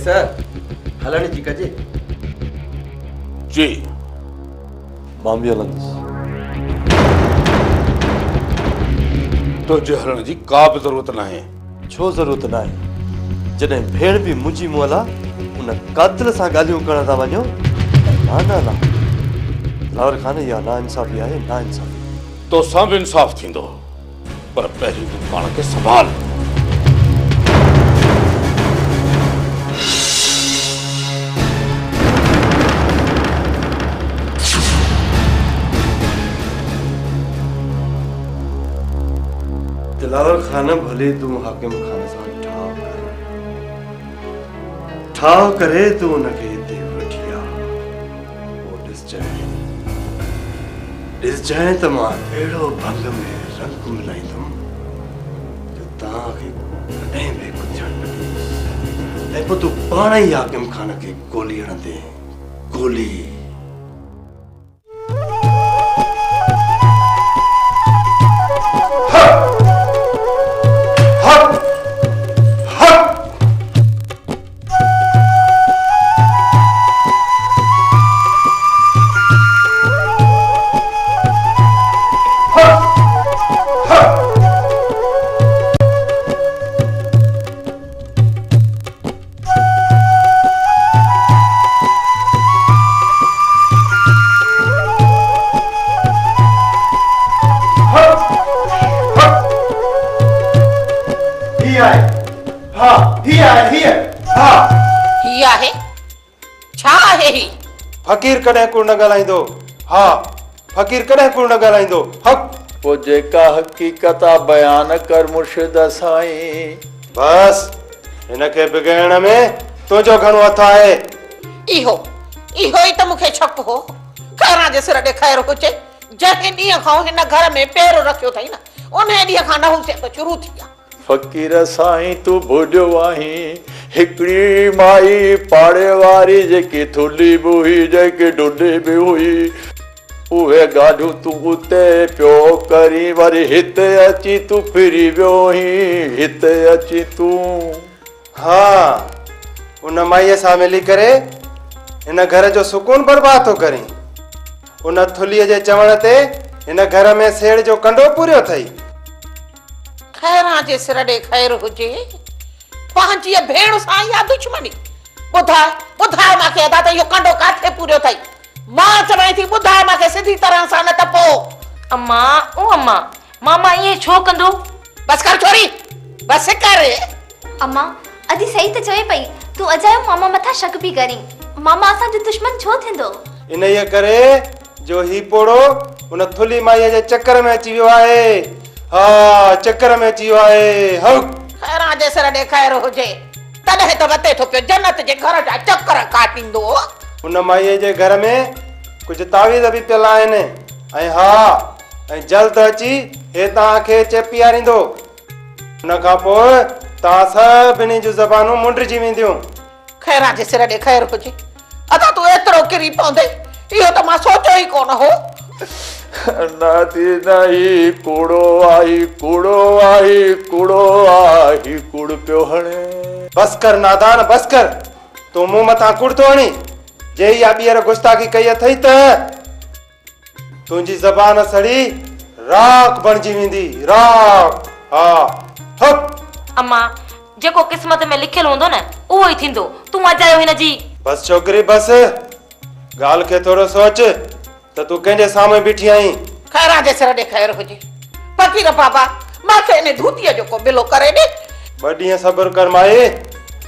Sir हलण जी कजे जी मां बि हलंदुसि। तुंहिंजे हलण जी का बि ज़रूरत न आहे। छो ज़रूरत न आहे? जॾहिं भेण बि मुंहिंजी मुअल आहे उन कातिल सां ॻाल्हियूं करण था वञो ना लाहौर खान इहा ना इंसाफ़ी आहे, ना इंसाफ़ी। तोसां बि इंसाफ़ थींदो, पर पहिरीं तूं पाण खे संभाल। दिलावर खान भले तूं हाकिम खान सां ठाव करे तूं उनखे हिते वठी आ। पोइ ॾिसजांइ त मां अहिड़ो भंग में रंग मिलाईंदुमि जो तव्हांखे कॾहिं बि कुझु न ॾे। ऐं पोइ तूं पाण ई हाकिम खान खे गोली हणंदे गोली। फकीर कॾहिं कूड़ न ॻाल्हाईंदो। हा फकीर कॾहिं कूड़ न ॻाल्हाईंदो। हक पोइ जेका हक़ीक़त बयान कर मुर्शिद साईं। बस हिनखे बिगाड़ण में तुंहिंजो घणो हथ आहे। इहो ई त मूंखे शक हो। खैरां जे सिर ॾे ख़ैर हुजे। जंहिं ॾींहं खां हिन घर में पेर रखियो अथई न उन ॾींहं खां नहुसियत शुरू थी आहे। फकीर साईं तूं भुलियो आहीं हिकिड़ी माई पाड़े वारी जेकी थुली बि हुई जेकी ढुली बि हुई उहे ॻाल्हियूं तूं उते पियो करी वरी हिते अची तूं फिरी वियो हुई हिते अची तूं। हा उन माईअ सां मिली करे हिन घर जो सुकून बर्बाद थो करी। उन थुलीअ जे चवण ते हिन घर में सेड़ जो कंडो पूरियो अथई। खैरां जे सिर ॾे ख़ैर हुजे। पंहिंजी भेण सां या दुश्मनी। ॿुधाए मूंखे अदा त इहो कंडो काथे पूरियो अथई। मां चवां थी ॿुधाए मूंखे सिधी तरह सां न त पोइ। अम्मा ओ अम्मा मामा ईअं छो कंदो? बस कर छोरी बस कर। अम्मा अदी सही त चवे पई तूं अजायो मामा मथा शक बि करी। मामा असांजो दुश्मन छो थींदो? इन ये करे जो ही पोड़ो उन थुली माईअ जे चक्कर में अची वियो आहे। हा चक्कर में अची वियो आहे। हक खैरां जे सिर ॾे ख़ैर हुजे तॾहिं त वते थो पियो जन्नत जे घर जा चक्कर काटींदो। उन माईअ जे घर में कुझु तावीज़ बि पियल आहिनि। ऐं हा ऐं जल्द अची हे तव्हांखे चेपी आरींदो। उन खां पोइ तव्हां सभिनी जूं ज़बानूं मुंडिजी वेंदियूं। खैरां जे सिर ॾे ख़ैर हुजे अदा तूं एतिरो किरी पवंदे इहो त मां सोचियो ई कोन हो। नाती नहीं कूड़ो आई कूड़ पियो हणे। बस कर नादान बस कर। तूं मूं मथां कूड़ थो हणी। जे इहा ॿीहर गुस्ताखी कई अथई त तुंहिंजी ज़बान सड़ी राख बणिजी वेंदी राख। हा हक अम्मा जेको किस्मत में लिखियल हूंदो न उहो ई थींदो। तूं अजायो हिन जी। बस छोकिरी बस ॻाल्हि खे थोरो सोच त तूं कंहिंजे साम्हूं बीठी आहीं। खैरां जे सिर ॾे ख़ैर हुजे। फकीर बाबा मूंखे इन धूतीअ जो को बिलो करे ॾे। 2 ॾींहं सब्र कर माए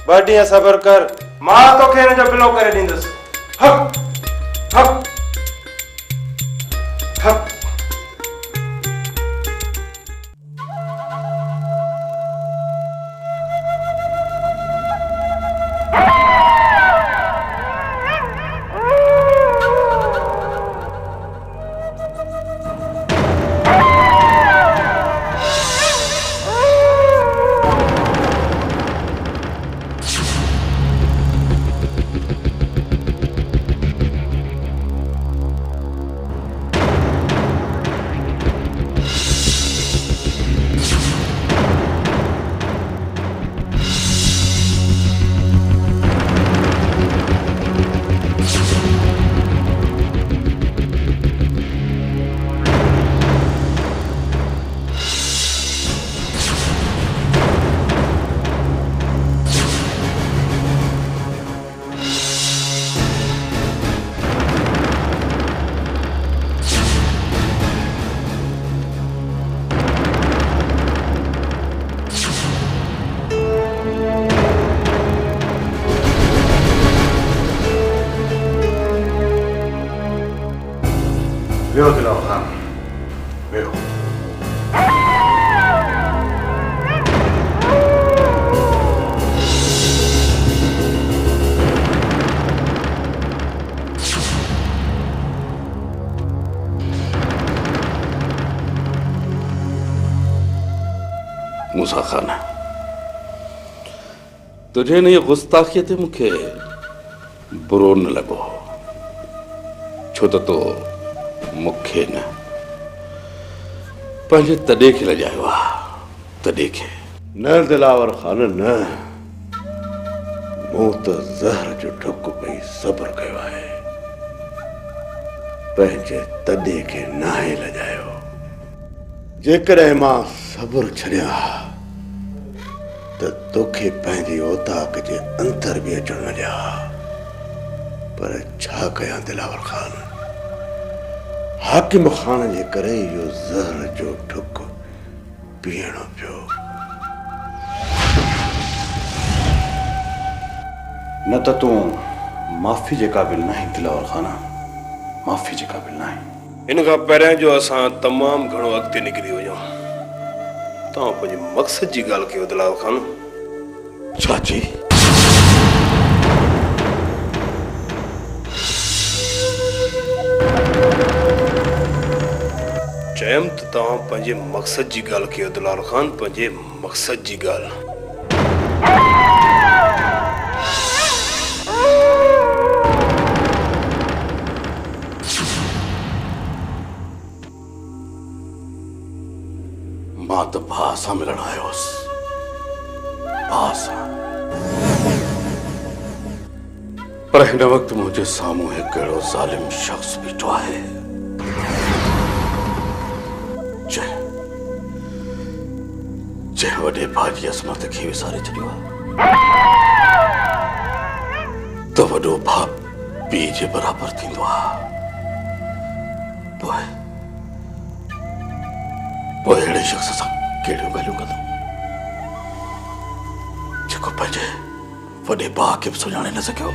2 ॾींहं सब्र कर। मां तोखे हिन जो बिलो करे ॾींदुसि। हक हक हक पियो। मूसा खान, तुझे ने गुस्ताखी ते मुखे बुरो न लगो, छो तो मुखे न पंहिंजे तॾे खे लॼायो आहे, तॾे खे न दिलावर खान न, मूं त ज़हर जो ढुक पई सब्र कयो आहे, पंहिंजे तॾे खे नाहे लॼायो। जेकॾहिं मां सब्र छॾिया त तोखे पंहिंजी औताक जे अंदर बि अचण न ॾिया, पर छा कयां दिलावर खान, हाकिम खान जे करे इहो ज़हर जो ढुक पीअणो पियो। न त तूं माफ़ी जे क़ाबिल न आहीं दिलावर खाना, माफ़ी जे क़ाबिल न आहीं। इन खां पहिरियों जो असां तमामु घणो अॻिते निकिरी विया, तव्हां पंहिंजे मक़सद जी ॻाल्हि कयो दिलावर खान। चाची चयमि त तव्हां पंहिंजे मक़सद जी ॻाल्हि कयो दिलावर खान, पंहिंजे मक़सद जी ॻाल्हि। मां त भाउ सां मिलण आयो हुअसि, भाउ सां, पर हिन वक़्तु मुंहिंजे साम्हूं हिकु अहिड़ो ज़ालिम शख़्स बीठो आहे जंहिं वॾे भाउ जी असमत खे विसारे छॾियो आहे, त वॾो भाउ पीउ जे बराबरि थींदो आहे। पोइ अहिड़े शख़्स सां कहिड़ियूं ॻाल्हियूं कंदो जेको पंहिंजे वॾे भाउ खे बि सुञाणे न सघियो।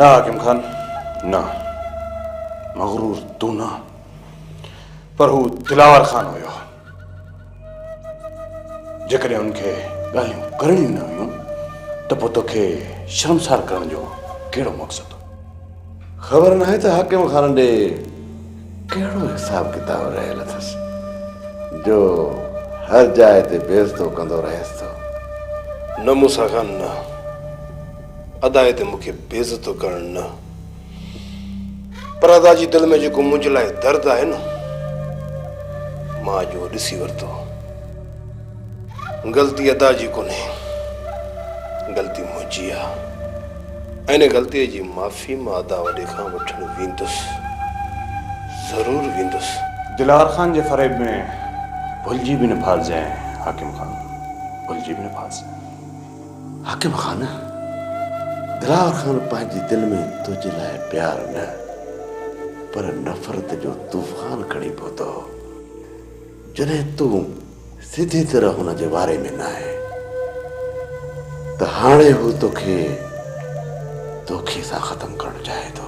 ना हाकिम खान ना, मगरूर तू ना, पर हू दिलावर खान हुयो। जेकॾहिं उनखे ॻाल्हियूं करणियूं न हुयूं त पोइ तोखे शर्मसार करण जो कहिड़ो मक़सदु? ख़बर नाहे त हाकिम खान ॾे कहिड़ो हिसाब किताब रहियल अथसि जो हर जाइ ते बेइज़्ज़तो कंदो रहेसि थो। न मूसा खान न, अदा ते मूंखे बेइज़्ज़तो करण न, पर अदा जी दिलि में जेको मुंहिंजे लाइ दर्द आहे न, मां जो ॾिसी वरितो। ग़लती अदा जी कोन्हे, ग़लती मुंहिंजी आहे, ऐं इन ग़लतीअ जी माफ़ी मां अदा वॾे खां वठणु वेंदुसि, ज़रूरु वेंदुसि। दिलावर खान जे फ़रेब में भुलिजी बि न फालजांइ हाकिम खान, भुलिजी बि न फालजांइ। हाकिम खान, दिलावर खान पंहिंजी दिलि में तुंहिंजे लाइ प्यार न, पर नफ़रत जो तूफ़ान खणी पहुतो। जॾहिं तूं सिधी तरह हुन जे बारे में न आहे त हाणे हू तोखे दोखे सां ख़तमु करणु चाहे थो।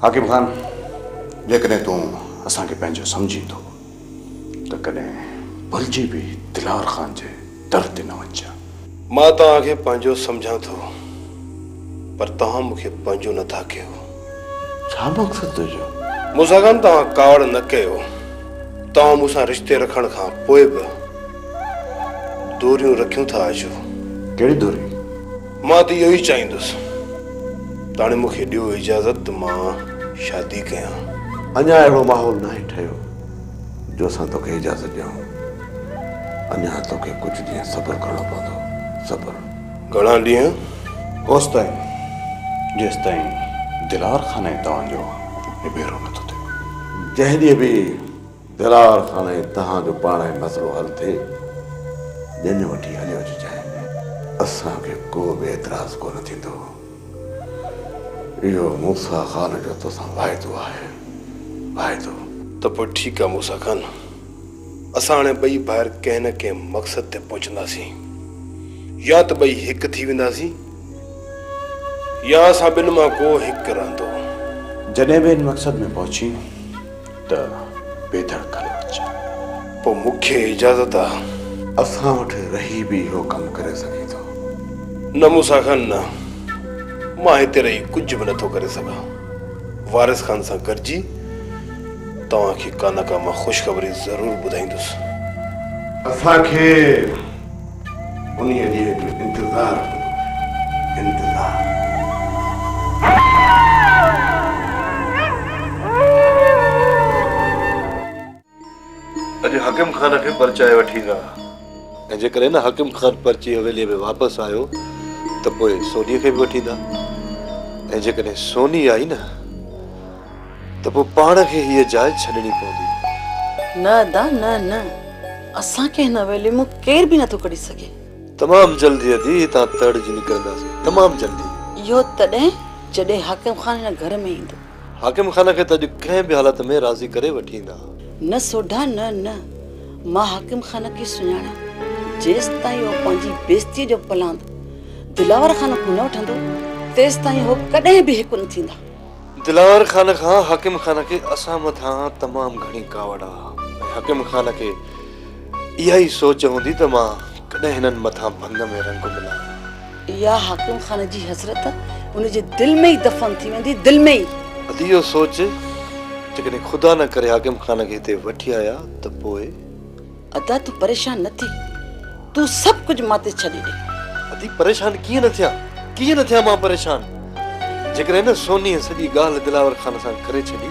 हाकिम खान, जेकॾहिं तूं असांखे पंहिंजो सम्झी थो त कॾहिं भुलिजी बि दिलावर खान जे दर ते न वञजांइ। मां तव्हांखे पंहिंजो सम्झां थो, पर तव्हां मूंखे पंहिंजो नथा कयो। छा मक़सदु तुंहिंजो? मूंसां खान तव्हां कावड़ न कयो। तव्हां मूंसां रिश्ते रखण खां पोइ बि दूरियूं रखियूं था अचो। कहिड़ी दूरी? मां त इहो ई चाहींदुसि, हाणे मूंखे ॾियो इजाज़त त मां शादी कयां। अञा अहिड़ो माहौल न आहे ठहियो जो असां तोखे इजाज़त ॾियूं। अञा तोखे कुझु ॾींहं सब्र करणो पवंदो। सब्र। घणा ॾींहं? होसि ताईं जेसि ताईं दिलावर खान ऐं तव्हांजो निबेरो नथो थिए। जंहिं ॾींहुं बि दिलावर खान ऐं तव्हांजो पाण मसइलो हल थिए दिन वठी हलियो जाए असांखे को बि एतिराज़ कोन थींदो। इहो मूसा ख़ान जो तोसां वाइदो आहे, वाइदो। त पोइ ठीकु आहे मूसा ख़ान, असां हाणे ॿई ॿाहिरि कंहिं न कंहिं मक़सद ते पहुचंदासीं, या त ॿई हिकु थी वेंदासीं या असां ॿिनि मां को हिकु रहंदो। जॾहिं बि हिन मक़सद में पहुची त बेधड़क हलियो अचे। पोइ मूंखे इजाज़त आहे? असां वटि रही बि इहो कमु करे सघे थो। न मूसा ख़ान न, मां हिते रही कुझु बि नथो करे सघां। वारिस ख़ान सां गॾिजी तव्हांखे का न का मां ख़ुशख़बरी ज़रूरु ॿुधाईंदुसि। असांखे उन्हीअ ॾींहं जो इंतज़ारु अॼु हकीम ख़ान खे परचाए वठी ईंदा, ऐं जेकॾहिं न हकीम ख़ान पर्ची हवेलीअ में वापसि आयो त पोइ सोनीअ खे बि वठी ईंदा, ऐं जेकॾहिं सोनी आई न त पोइ पाण खे हीअ जाइ छॾणी पवंदी। न दा न न, असांखे हिन हवेली में केर बि नथो कढी सघे। तमामु जल्दी अदी हितां तड़जी निकिरंदासीं, तमामु जल्दी। इहो तॾहिं जॾहिं हाकिम ख़ान हिन घर में ईंदो। हाकिम ख़ान खे त अॼु कंहिं बि हालत में राज़ी करे वठी ईंदा। न सोढा न न, मां हाकिम ख़ान खे सुञाणा। जेसि ताईं उहो पंहिंजी बेइज़तीअ जो पलांद दिलावर ख़ान खां न वठंदो तेसि ताईं उहो कॾहिं बि हिकु न थींदा। दिलावर ख़ान खां हाकिम ख़ान खे असां मथां तमामु घणी कावड़ आहे। हाकिम ख़ान खे इहा ई सोच हूंदी त मां कॾहिं हिननि मथां भंग में रंग मिलां। इहा हाकिम ख़ान जी हसरत उनजे दिलि में ई दफ़न थी वेंदी, दिलि में ई। अदी इहो सोच जेकॾहिं ख़ुदा न करे हाकिम ख़ान खे हिते वठी आया त पोइ? अदा तूं परेशान न थी, तूं सभु कुझु मां ते छॾे ॾे। अदी परेशान कीअं न थियां, कीअं न थियां मां परेशान? जेकॾहिं न सोनीअ सॼी ॻाल्हि दिलावर ख़ान सां करे छॾी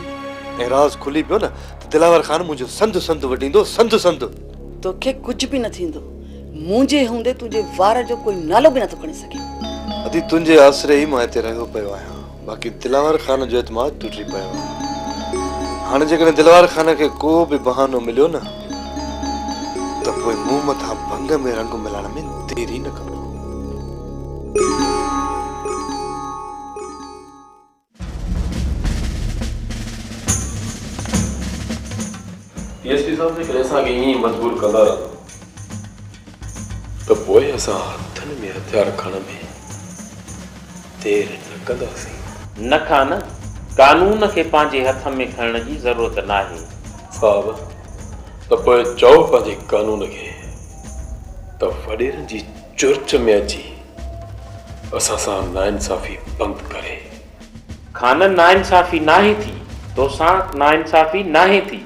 ऐं राज़ खुली पियो न त दिलावर ख़ान मुंहिंजो संदु संदु वॾींदो, संदु संदु। तोखे कुझु बि न थींदो, मुंहिंजे हूंदे तुंहिंजे वार जो कोई नालो बि नथो खणी सघे। अदी तुंहिंजे आसरे ई मां हिते रहियो पियो आहियां, बाक़ी दिलावर ख़ान जो एतमाद टुटी पियो आहे। हाणे जेकॾहिं दिलवार ख़ान खे को बि बहानो मिलियो न त पोइ मूं मथां भंग में रंग मिलाइण में देरी न कंदो। डीएसपी साहब जेकॾहिं असांखे ईअं ई मजबूर कंदा त पोइ असां हथनि में हथियार खणण में देरि न कंदासीं। न खान, कानून खे पंहिंजे हथ में खणण जी ज़रूरत नाहे। साहब त पोइ चओ पंहिंजे कानून खे त वॾेरनि जी चुर्च में अची असां सां नाइंसाफ़ी बंदि करे। खान, नाइंसाफ़ी नाहे थी, तोसां नाइंसाफ़ी नाहे थी।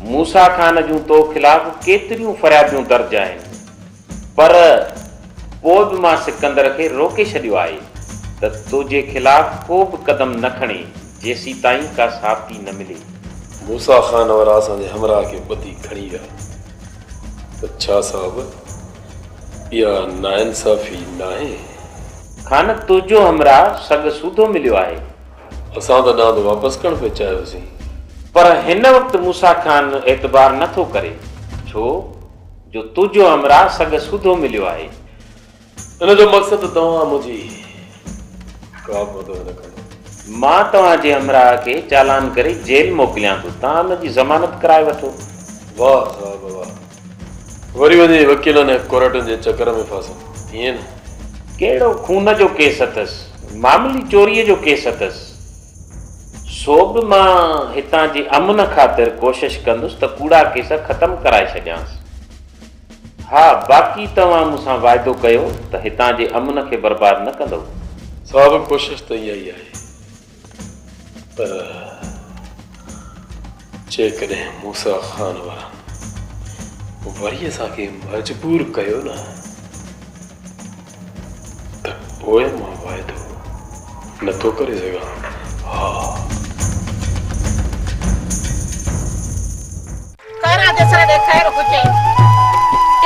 मूसा खान जूं तो ख़िलाफ़ केतिरियूं फरियादियूं दर्ज आहिनि, पर पोइ बि मां सिकंदर खे रोके छॾियो आहे त तुंहिंजे ख़िलाफ़ को बि क़दम न खणे जेसीं ताईं का साबिती न मिले। मूसा खान वारा असांजे हमराह खे ॿधी खणी विया त छा साहब इहा नाइंसाफ़ी नाहे? खान, तुंहिंजो हमराह सग सूधो मिलियो आहे। असां त ॾांहुं वापसि करणु पिया चाहियोसीं, पर हिन वक़्तु मूसा खान एतबार नथो करे, छो जो तुंहिंजो हमराह सग सूधो मिलियो आहे। हिन जो मक़सदु तव्हां मुंहिंजी का मदद न कंदो। मां तव्हांजे हमराह खे चालान करे जेल मोकिलियां थो, तव्हां हुनजी ज़मानत कराए वठो। वाह साहब वाह, वरी वञी वकीलनि ऐं कोर्टनि जे चकर में फासूं, ईअं न? कहिड़ो खून जो केस अथसि, मामूली चोरीअ जो केस अथसि। सो बि मां हितां जे अमन ख़ातिर कोशिशि कंदुसि त कूड़ा केस ख़तमु कराए छॾियांसि। हा, बाक़ी तव्हां मूंसां वाइदो कयो त हितां जे अमन खे बर्बाद न कंदो। साहब कोशिशि त इहा ई आहे, पर जेकॾहिं मूसा खान वारा वरी असांखे मजबूर कयो न त पोइ मां वाइदो नथो करे सघां। हा, कहिड़ा जेसर ॾे ख़ैर हुजे,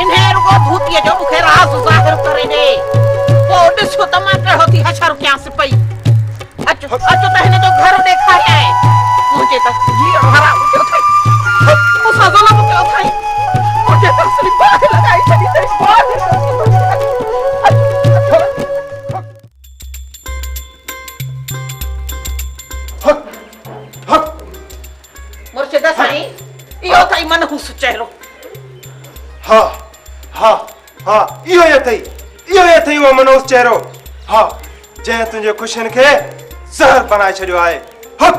इन्हे रुगो भूतीअ जो मूंखे राज़ ज़ाहिर करे ॾे, पोइ ॾिसो त मां कहिड़ो थी हशर कयांसि पई। अचो अचो त हिन जो घर ॾेखारियां, मुंहिंजे त जीअण हराम कयो अथई, मूंसां ज़ुल्म कयो अथई, मुंहिंजे त असली बाहि लॻाई छॾी अथई, बाहि। हाँ इहो ई अथई उहो मनोज चेहरो। हाँ जंहिं तुंहिंजे ख़ुशियुनि खे ज़हर बनाए छॾियो आहे। हक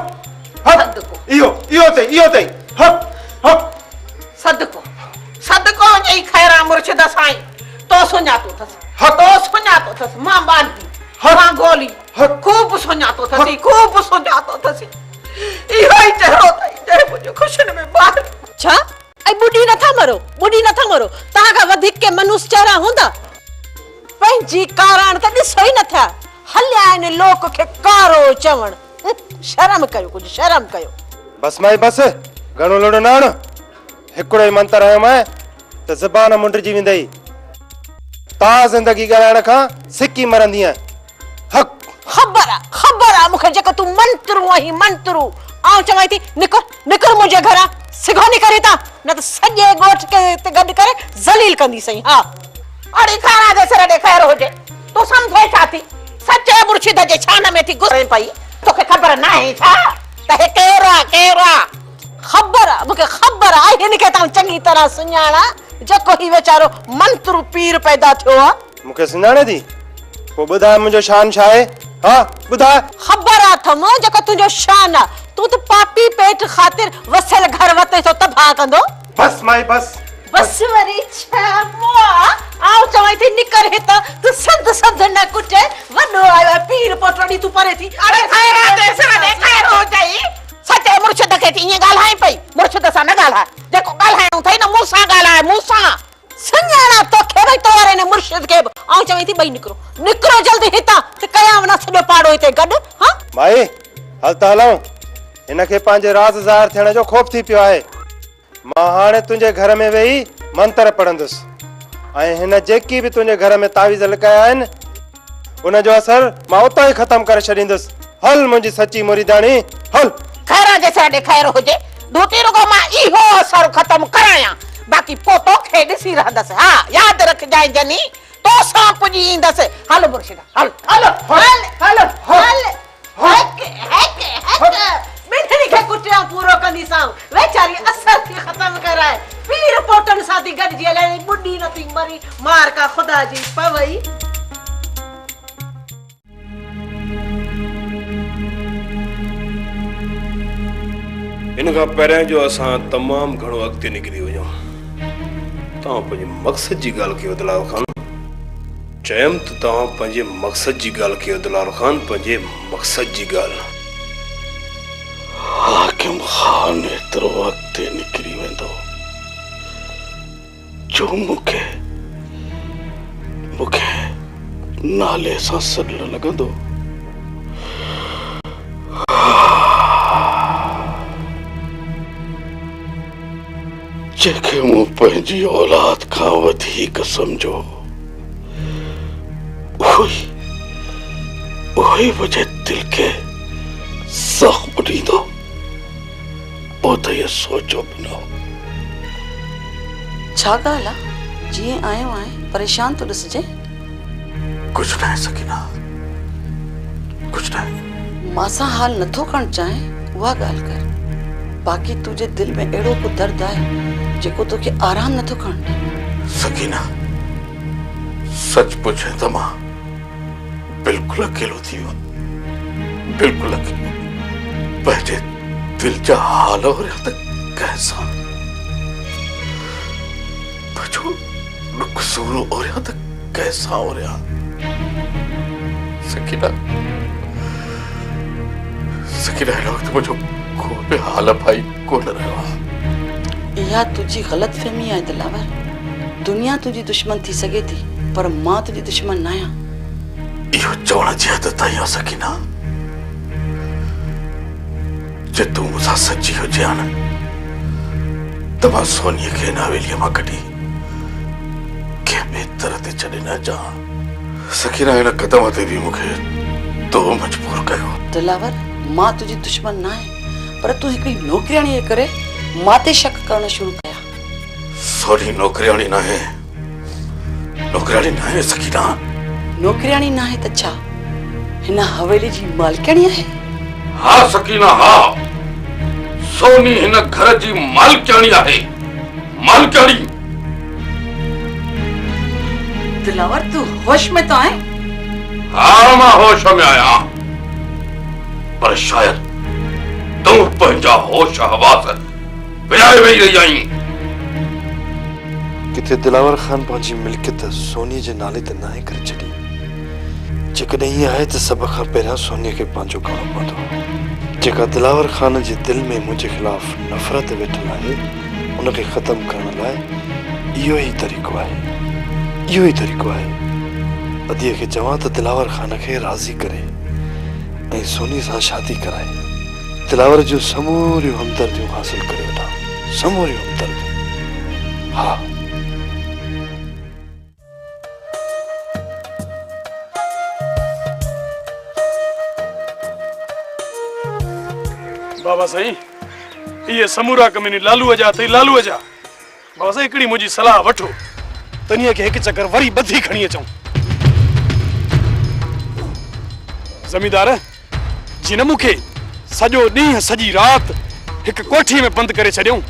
हक इहो अथई हक हक सदको सदको जई खैरा मुर्शिद साईं तो सुञातो अथसि मां बांधी मां गोली खूब सुञातो अथसि इहो ई चेहरो अथई जंहिं मुंहिंजो ख़ुशियुनि में बार। छा ऐं बुढ़ी नथा मरो तव्हां खां वधीक के मनुष्य चेहरा हूंदा? पंहिंजी काराण त ॾिसो ई नथा, हलिया आहिनि लोक खे कारो चवण। शर्म कयो, कुझु शर्म कयो। बस माई बस, घणो लोड़ो न आण। हिकिड़ो ई मंत्र हयो मैं त ज़बान मुंडिजी वेंदई। ता ज़िंदगी ॻाल्हाइण खां सिकी मरंदी आहीं। हक ख़बर आहे मूंखे जेको तूं मंत्रू आहीं मंत्रू। आउं चवां थी निकर मुंहिंजे घरां, सिघो निकरी ता न त सॼे ॻोठ खे गॾु करे ज़लील कंदी सही। हा अड़ी खाना जे सिर ॾे खैर हुजे, तूं सम्झे छा थी? सचे मुर्शिद जे छान में थी गुरे पई, तोखे ख़बर न आहे छा त हे केरु आहे? ख़बर आहे मूंखे, ख़बर आहे हिनखे तव्हां चङी तरह सुञाणा, जेको ही वीचारो मंत्रू पीर पैदा थियो आहे। मूंखे सुञाणे थी? पोइ ॿुधाए मुंहिंजो शान छा आहे? हा ॿुधाए। ख़बर आहे थम जेको तुंहिंजो शान आहे। तूं त पापी पेट ख़ातिर वसियल घर वते थो तबाह कंदो। बस माई बस वरी छा आउं चवां थी निकर हितां, तूं संद न कुटे। वॾो आयो पीर पोटड़ी तूं परे थी। अरे खैरा दे सिर ॾे खैर हुजई। सचे मुर्शिद खे थी ईअं ॻाल्हाए पई? मुर्शिद सां न ॻाल्हाए, जेको ॻाल्हाइणो अथई न मूं सां ॻाल्हाए, मूं सां। सुञाणा तोखे भई तो वारे ने मुर्शिद खे। आउं चवां थी ॿई निकिरो जल्दी हितां त कयां न सॼो पाड़ो हिते गॾु। हाँ माई हल त हलूं, हिनखे पंहिंजे राज़ ज़ाहिर थियण जो ख़ौफ़ थी पियो आहे। मां हाणे तुंहिंजे घर में वेही मंत्र पढ़ंदुसि ऐं हिन जेकी बि तुंहिंजे घर में तावीज़ लिकाया आहिनि उनजो असर मां उतां ई ख़तम करे छॾींदुसि। हल मुंहिंजी सची मुरीदाणी हल। खैरा जे सिर ॾे खैर हुजे, धोती रुगो मां इहो असर ख़तम करायां, बाक़ी पोइ तोखे ॾिसी रहंदसि। हा यादि रखजांइ जनी, तो सां पुॼी ईंदसि। हल मुर्शिद हल हल हल हल हल ॿिन्हिनि खे कुटिया पूरो कंदी सां वेचारी असर थी ख़तम कराए। पीर पोटनि सां थी गॾिजी हले, बुढ़ी न थी मरी, मार का ख़ुदा जी पवई। इन खां पहिरियों जो असां तमामु घणो अॻिते निकिरी वञूं। तव्हां पंहिंजे मक़सद जी ॻाल्हि कयो दिलावर ख़ान। चयमि त तव्हां पंहिंजे मक़सद जी ॻाल्हि कयो दिलावर ख़ान, पंहिंजे मक़सद जी ॻाल्हि। हाकिम खान एतिरो अॻिते निकिरी वेंदो जो मूंखे नाले सां सॾणु लॻंदो। जंहिंखे मूं पंहिंजी औलाद खां वधीक सम्झो, उहो ई मुंहिंजे दिल खे ज़ख़्म ॾींदो। पोइ त इहो सोचो बि न हो। छा ॻाल्हि आहे? जीअं आयो आहे परेशान तो ॾिसजे। कुझु न आहे सकीना, कुझु न आहे। मां सां हाल नथो करणु चाहे उहा ॻाल्हि कर, बाक़ी तुंहिंजे दिलि में अहिड़ो को दर्द आहे जेको तोखे आराम नथो करणु ॾे। सकीना सच पुछे त मां बिल्कुलु अकेलो थी वियो, बिल्कुलु अकेलो। पंहिंजे दिल जा हाल हो रहा था कैसा, बचो नुकसूर हो रहा था कैसा हो रहा। सकीना हिन वक़्तु मुंहिंजो को बि हाल भाई कोन रहियो आहे। इहा तुंहिंजी ग़लत फहमी आहे दिलावर। दुनिया तुंहिंजी दुश्मन थी सघे थी, पर मां तुंहिंजी दुश्मन न आहियां। इहो चवण जी हद ताईं आहे सकीना, जे तूं मूंसां सची हुजे हा न त मां सोनीअ खे हिन हवेलीअ मां कढी कंहिं ॿिए तरह ते छॾे न अचां। सकीना हिन क़दम ते बि मूंखे तो मजबूर कयो। दिलावर मां तुंहिंजी दुश्मन न आहे, पर तूं हिकिड़ी नौकरियाणी जे करे मां ते शक करणु शुरू कया। सोनी नौकरियाणी न आहे, नौकरियाणी न आहे सकीना। नौकरियाणी न आहे त छा हिन हवेली जी मालिकाणी आहे? हाँ सकीना हाँ, सोनी हिन घर जी मालिकाणी आहे, मालिकाणी। दिलावर तू होश में तो आए? हाँ मां होश में आया, पर शायद तू पंहिंजा होश हवास विराए वेई रही आई। किथे दिलावर खान पंहिंजी मिल्कियत सोनीअ जे नाले ते नाहे करे छॾी। जेकॾहिं ईअं आहे त सभ खां पहिरियां सोनीअ खे पंहिंजो करणो पवंदो। जेका दिलावर खान जे दिलि में मुंहिंजे ख़िलाफ़ नफ़रत वेठल आहे, उनखे ख़तमु करण लाइ इहो ई तरीक़ो आहे, इहो ई तरीक़ो आहे। अदीअ खे चवां त दिलावर खान खे राज़ी करे ऐं सोनी सां शादी कराए दिलावर जूं समूरियूं हमदर्दियूं हासिल करे वठां, समूरियूं हमदर्दियूं। हा, बाबा साईं, ये समूरा कमीनी लालूअ जा अथई, लालूअ जा। बाबा साईं हिकिड़ी मुंहिंजी सलाह वठो, तनीअ खे हिकु चकर वरी ॿधी खणी अचूं। ज़मींदार जी न मूंखे सॼो ॾींहुं सॼी राति हिकु कोठीअ में बंदि करे छॾियऊं,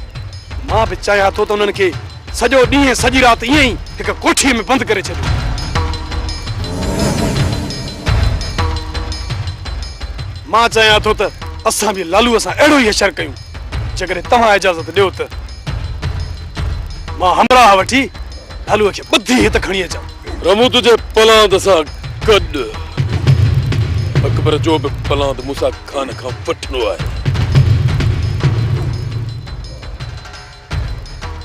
मां बि चाहियां थो त उन्हनि खे सॼो ॾींहुं सॼी राति ईअं ई हिकु कोठीअ में बंदि करे छॾियूं। मां चाहियां थो त असां बि लालूअ सां अहिड़ो ई अशर कयूं। जेकॾहिं तव्हां इजाज़त ॾियो त मां हमराह वठी लालूअ खे ॿधी हिते खणी अचां। रमू तुझे पलांद सां गॾु अकबर जो बि पलांद मूसा खान खां वठिणो आहे,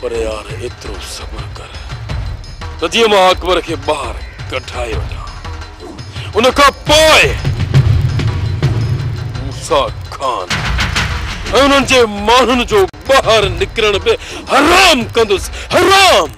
पर यार एतिरो सब्र कर त जीअं मां अकबर खे ॿाहिरि कढाए वठां, उन खां पोइ मूसा खान ऐं उन्हनि जे माण्हुनि जो ॿाहिरि निकिरण बि हराम कंदुसि, हराम।